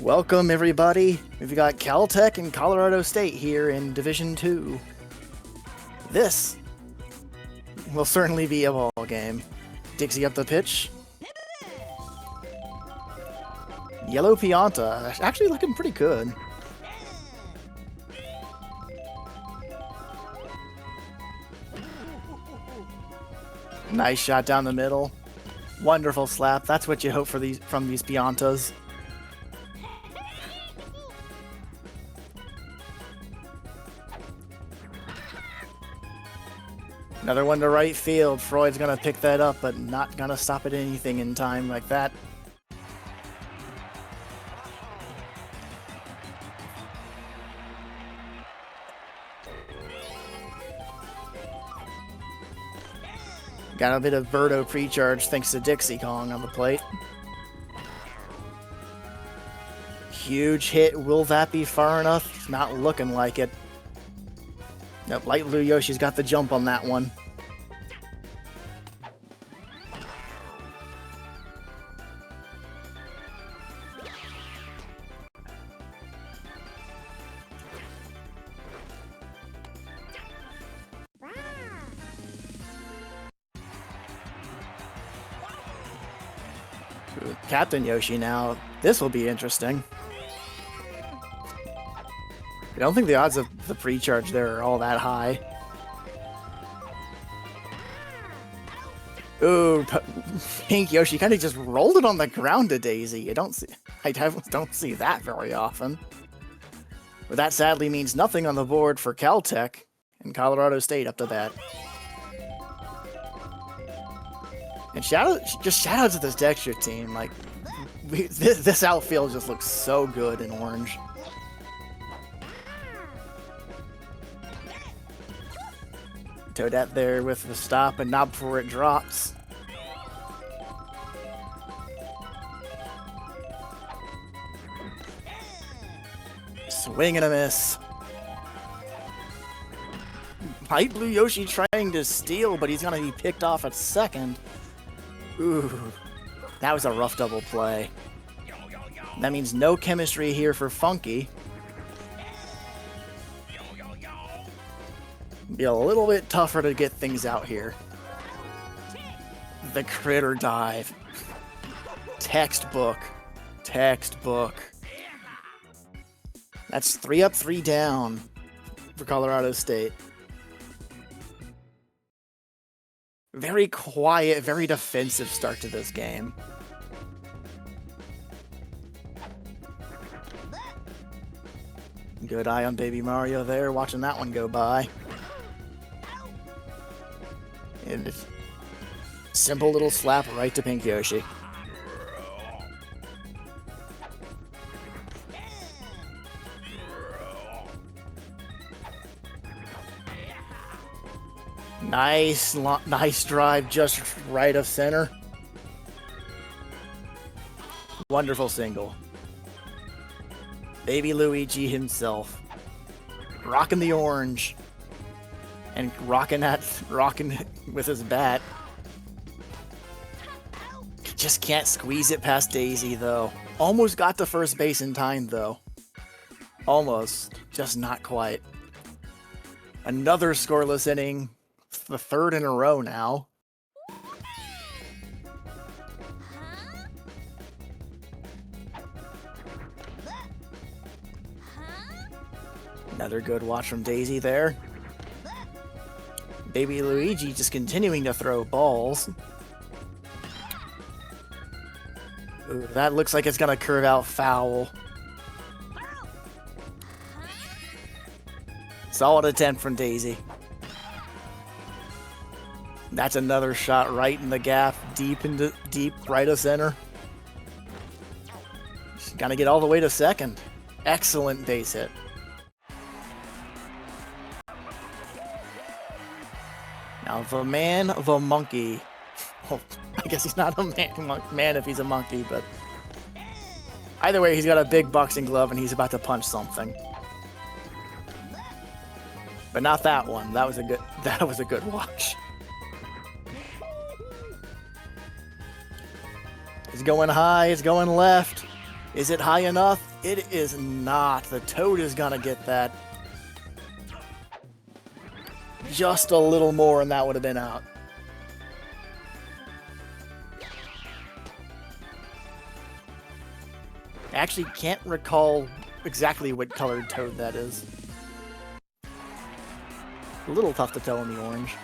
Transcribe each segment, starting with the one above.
Welcome everybody. We've got Caltech and Colorado State here in Division 2. This will certainly be a ball game. Dixie up the pitch. Yellow Pianta, actually looking pretty good. Nice shot down the middle. Wonderful slap. That's what you hope for from these Piantas. Another one to right field. Freud's gonna pick that up, but not gonna stop at anything in time like that. Got a bit of Birdo pre-charge thanks to Dixie Kong on the plate. Huge hit. Will that be far enough? Not looking like it. Nope, Light Blue Yoshi's got the jump on that one. Captain Yoshi now. This will be interesting. I don't think the odds of the pre-charge there are all that high. Ooh, Pink Yoshi kind of just rolled it on the ground to Daisy. I don't see that very often. But that sadly means nothing on the board for Caltech and Colorado State up to bat. And shout out to this Dexter team. Like, this outfield just looks so good in orange. Toadette there with the stop and not before it drops. Swing and a miss. Light Blue Yoshi trying to steal, but he's gonna be picked off at second. Ooh, that was a rough double play. That means no chemistry here for Funky. Be a little bit tougher to get things out here. The critter dive. Textbook. Textbook. That's 3 up, 3 down for Colorado State. Very quiet, very defensive start to this game. Good eye on Baby Mario there, watching that one go by. And it's simple little slap right to Pink Yoshi. Nice drive just right of center. Wonderful single. Baby Luigi himself. Rocking the orange. And rocking with his bat. Just can't squeeze it past Daisy, though. Almost got to first base in time, though. Almost. Just not quite. Another scoreless inning. The third in a row now. Another good watch from Daisy there. Baby Luigi just continuing to throw balls. Ooh, that looks like it's gonna curve out foul. Solid attempt from Daisy. That's another shot right in the gap, deep right of center. She's gotta get all the way to second. Excellent base hit. Now the man, the monkey. Well, I guess he's not a man if he's a monkey, but either way, he's got a big boxing glove and he's about to punch something. But not that one. That was a good watch. It's going high, it's going left. Is it high enough? It is not. The Toad is gonna get that. Just a little more and that would have been out. I actually can't recall exactly what colored Toad that is. A little tough to tell in the orange.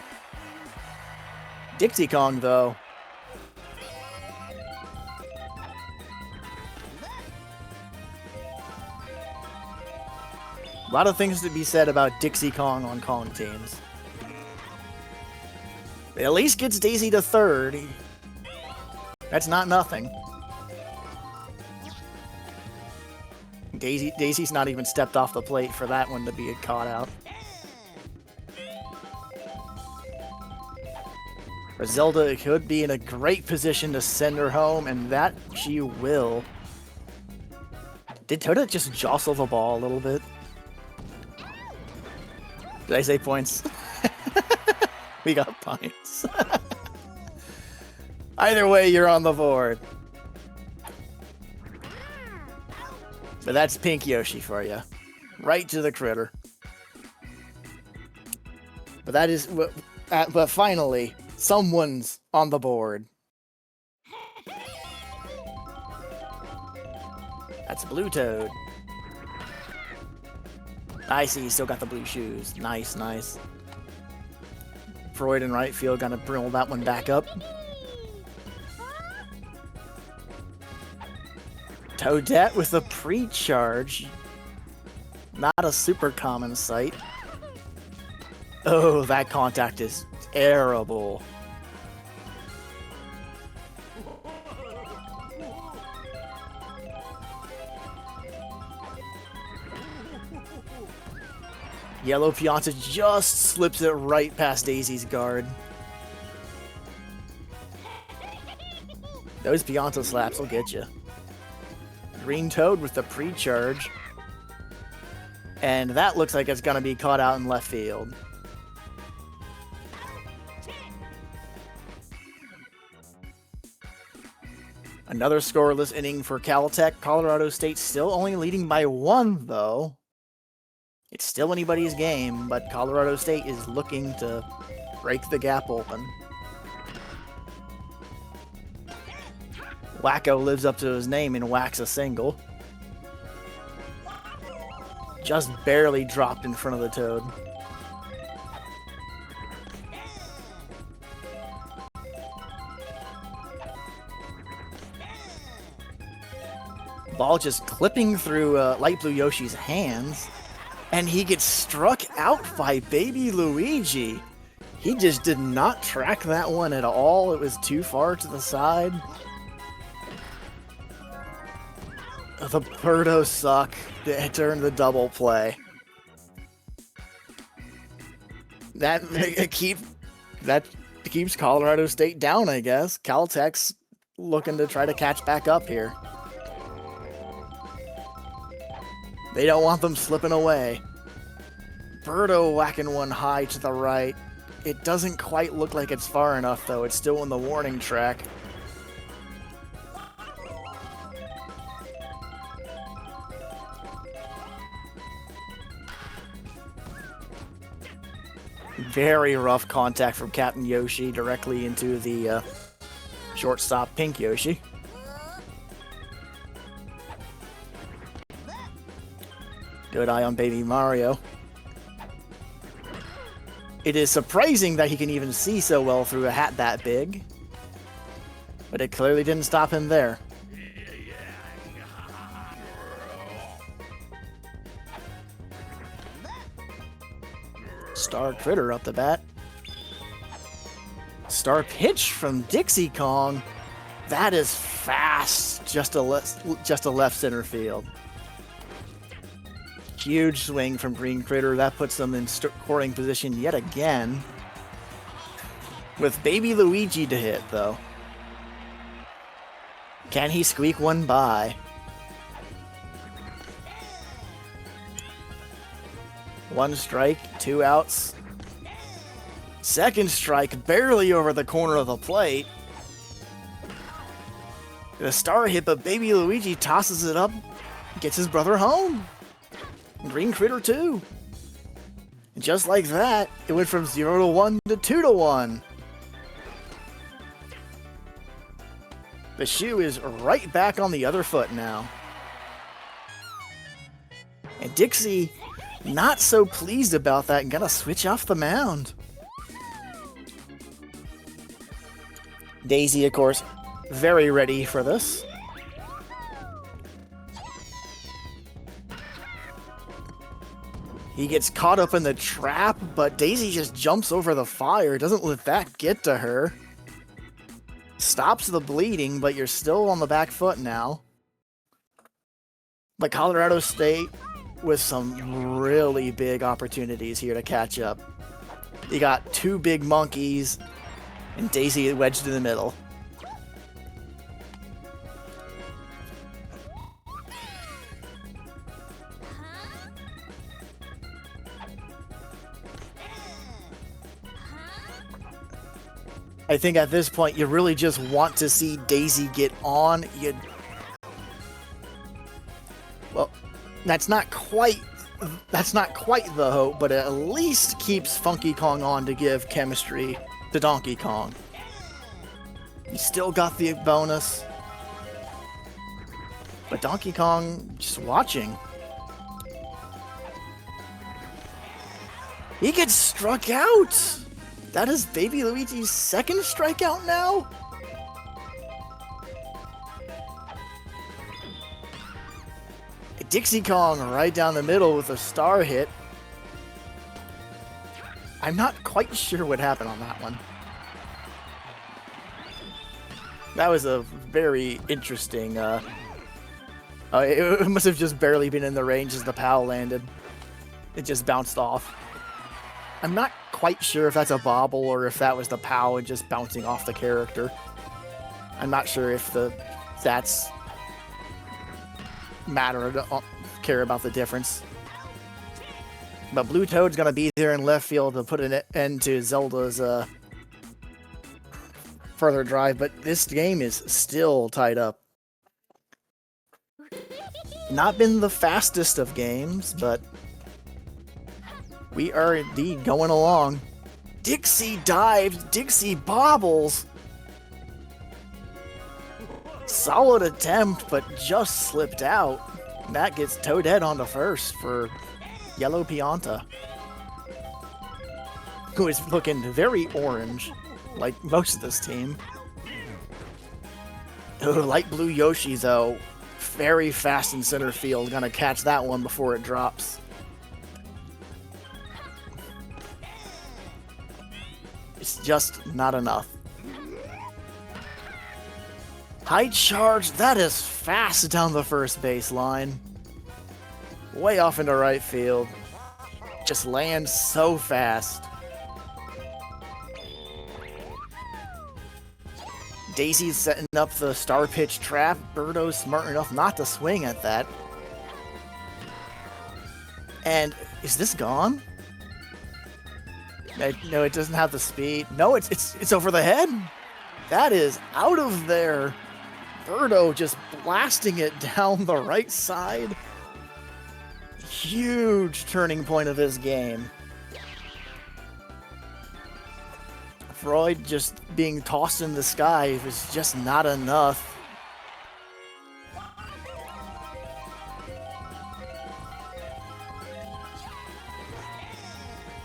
Dixie Kong, though. A lot of things to be said about Dixie Kong on Kong teams. It at least gets Daisy to third. That's not nothing. Daisy's not even stepped off the plate for that one to be caught out. Zelda could be in a great position to send her home, and that she will. Did Toda just jostle the ball a little bit? Did I say points? We got points. Either way, you're on the board. But that's Pink Yoshi for you. Right to the critter. But that is... But finally, someone's on the board. That's a Blue Toad. I see, you still got the blue shoes. Nice, nice. Freud in right field gonna bring that one back up. Toadette with a pre-charge. Not a super common sight. Oh, that contact is terrible. Yellow Pianta just slips it right past Daisy's guard. Those Pianta slaps will get you. Green Toad with the pre-charge. And that looks like it's going to be caught out in left field. Another scoreless inning for Caltech. Colorado State still only leading by 1, though. It's still anybody's game, but Colorado State is looking to break the gap open. Wacko lives up to his name and whacks a single. Just barely dropped in front of the Toad. Ball just clipping through Light Blue Yoshi's hands. And he gets struck out by Baby Luigi. He just did not track that one at all. It was too far to the side. The Birdos suck. They turned the double play. That keeps Colorado State down, I guess. Caltech's looking to try to catch back up here. They don't want them slipping away. Birdo whacking one high to the right. It doesn't quite look like it's far enough, though. It's still in the warning track. Very rough contact from Captain Yoshi directly into the shortstop Pink Yoshi. Good eye on Baby Mario. It is surprising that he can even see so well through a hat that big. But it clearly didn't stop him there. Star Critter up the bat. Star pitch from Dixie Kong. That is fast. Just a left center field. Huge swing from Green Critter. That puts them in scoring position yet again. With Baby Luigi to hit, though. Can he squeak one by? One strike, 2 outs. Second strike, barely over the corner of the plate. The star hit, but Baby Luigi tosses it up, gets his brother home. Green Critter too. And just like that, it went from 0 to 1 to 2 to 1. The shoe is right back on the other foot now. And Dixie, not so pleased about that and gonna switch off the mound. Daisy, of course, very ready for this. He gets caught up in the trap, but Daisy just jumps over the fire, doesn't let that get to her. Stops the bleeding, but you're still on the back foot now. But Colorado State with some really big opportunities here to catch up. You got two big monkeys, and Daisy wedged in the middle. I think at this point, you really just want to see Daisy get on. Well, that's not quite the hope, but it at least keeps Funky Kong on to give chemistry to Donkey Kong. You still got the bonus, but Donkey Kong just watching. He gets struck out. That is Baby Luigi's second strikeout now? Dixie Kong right down the middle with a star hit. I'm not quite sure what happened on that one. That was a very interesting, it must have just barely been in the range as the POW landed. It just bounced off. I'm not quite sure if that's a bobble or if that was the POW and just bouncing off the character. I'm not sure if the stats matter. I don't care about the difference. But Blue Toad's gonna be there in left field to put an end to Zelda's further drive, but this game is still tied up. Not been the fastest of games, but we are indeed going along. Dixie dives, Dixie bobbles. Solid attempt, but just slipped out. That gets Toadette on to first for Yellow Pianta, who is looking very orange, like most of this team. Light blue Yoshi, though, very fast in center field. Gonna catch that one before it drops. It's just not enough. High charge, that is fast down the first baseline. Way off into right field. Just lands so fast. Daisy's setting up the star pitch trap. Birdo's smart enough not to swing at that. And is this gone? No, it doesn't have the speed. No, it's over the head. That is out of there. Birdo just blasting it down the right side. Huge turning point of his game. Freud just being tossed in the sky was just not enough.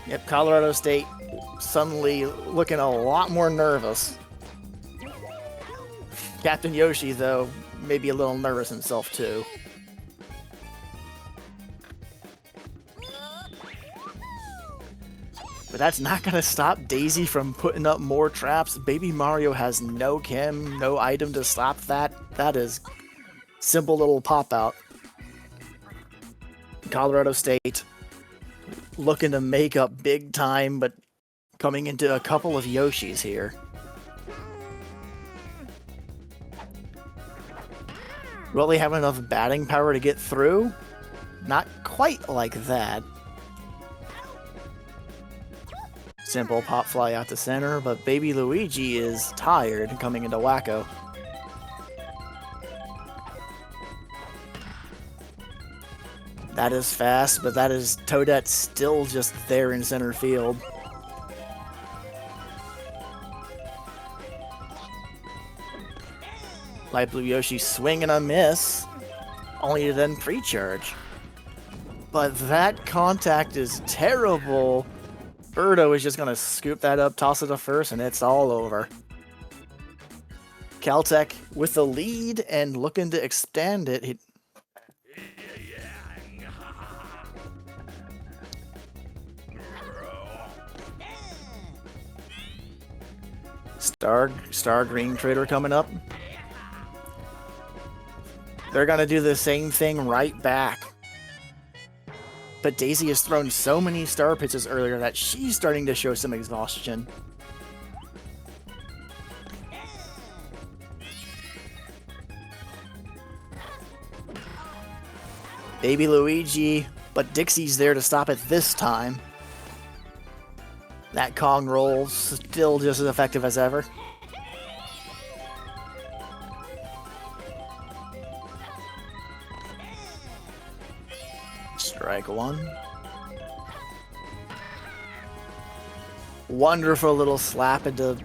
Yep, Colorado State suddenly looking a lot more nervous. Captain Yoshi, though, maybe a little nervous himself, too. But that's not going to stop Daisy from putting up more traps. Baby Mario has no chem, no item to stop that. That is simple little pop-out. Colorado State looking to make up big time, but coming into a couple of Yoshis here. Will they have enough batting power to get through? Not quite like that. Simple pop fly out to center, but Baby Luigi is tired coming into Wacko. That is fast, but that is Toadette still just there in center field. Light Blue Yoshi swing and a miss, only to then pre-charge. But that contact is terrible. Birdo is just going to scoop that up, toss it to first, and it's all over. Caltech with the lead and looking to expand it. Star Green Trader coming up. They're going to do the same thing right back. But Daisy has thrown so many star pitches earlier that she's starting to show some exhaustion. Baby Luigi, but Dixie's there to stop it this time. That Kong roll still just as effective as ever. Strike one. Wonderful little slap into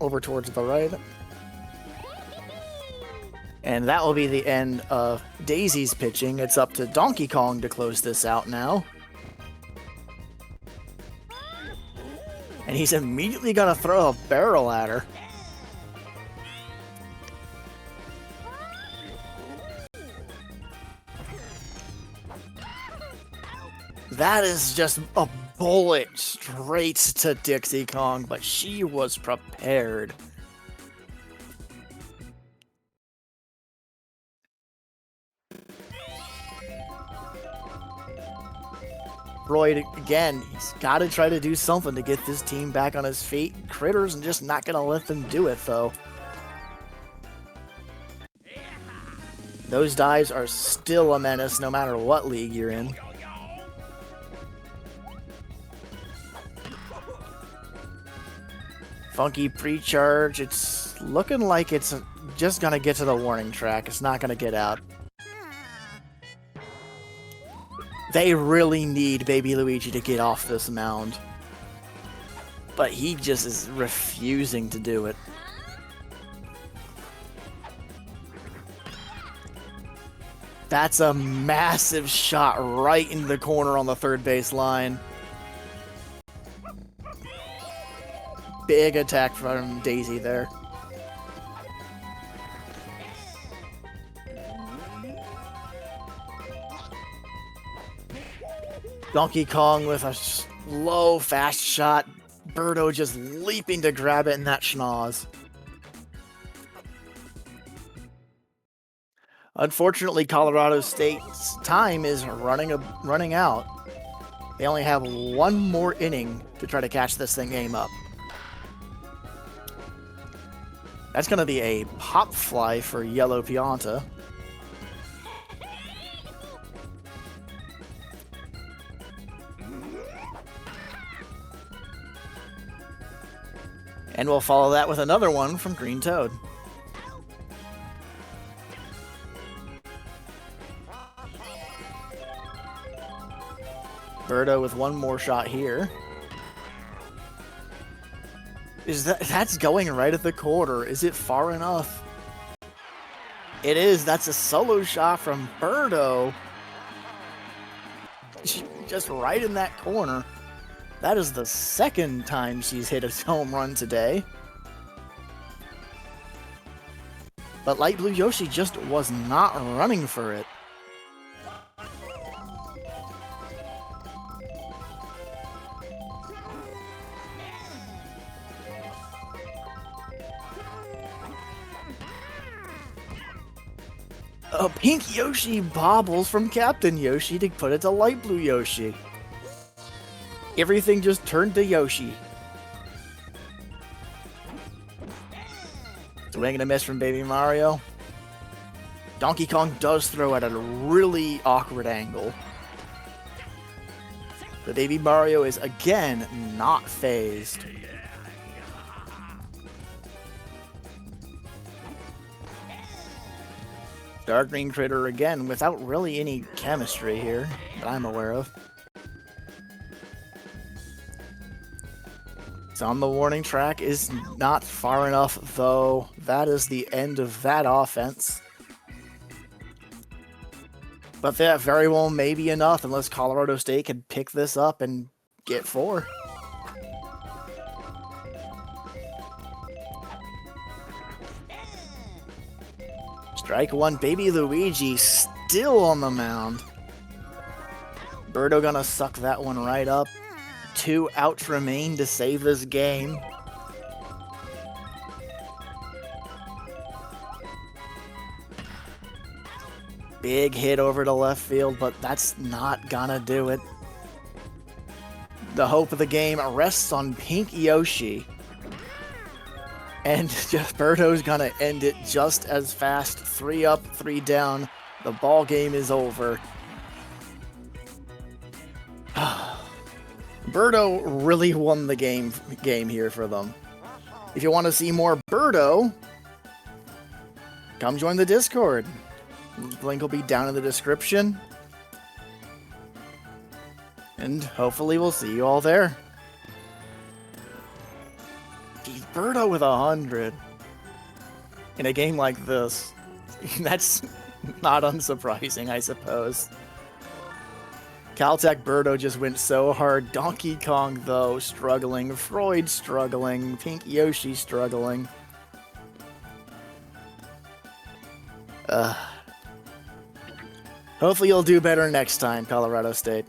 over towards the right. And that will be the end of Daisy's pitching. It's up to Donkey Kong to close this out now. And he's immediately going to throw a barrel at her. That is just a bullet straight to Dixie Kong, but she was prepared. Freud, again, he's got to try to do something to get this team back on his feet. Critter's just not going to let them do it, though. Those dives are still a menace no matter what league you're in. Funky pre-charge. It's looking like it's just going to get to the warning track. It's not going to get out. They really need Baby Luigi to get off this mound. But he just is refusing to do it. That's a massive shot right in the corner on the third base line. Big attack from Daisy there. Donkey Kong with a slow, fast shot. Birdo just leaping to grab it in that schnoz. Unfortunately, Colorado State's time is running out. They only have one more inning to try to catch this game up. That's going to be a pop fly for Yellow Pianta. And we'll follow that with another one from Green Toad. Birdo with one more shot here. That's going right at the quarter. Is it far enough? It is. That's a solo shot from Birdo. Just right in that corner. That is the second time she's hit a home run today. But Light Blue Yoshi just was not running for it. A pink Yoshi bobbles from Captain Yoshi to put it to Light Blue Yoshi. Everything just turned to Yoshi. Swing and a miss from Baby Mario. Donkey Kong does throw at a really awkward angle. The Baby Mario is again not phased. Dark Green Critter again, without really any chemistry here that I'm aware of. It's on the warning track, is not far enough, though. That is the end of that offense. But that very well may be enough, unless Colorado State can pick this up and get 4. Strike 1, Baby Luigi still on the mound. Birdo gonna suck that one right up. 2 outs remain to save this game. Big hit over to left field, but that's not gonna do it. The hope of the game rests on Pink Yoshi. And Birdo's gonna end it just as fast. 3 up, 3 down. The ball game is over. Birdo really won the game here for them. If you want to see more Birdo, come join the Discord. Link will be down in the description. And hopefully we'll see you all there. Geez, Birdo with 100 in a game like this. That's not unsurprising, I suppose. Caltech Birdo just went so hard. Donkey Kong, though, struggling. Freud struggling. Pink Yoshi struggling. Hopefully you'll do better next time, Colorado State.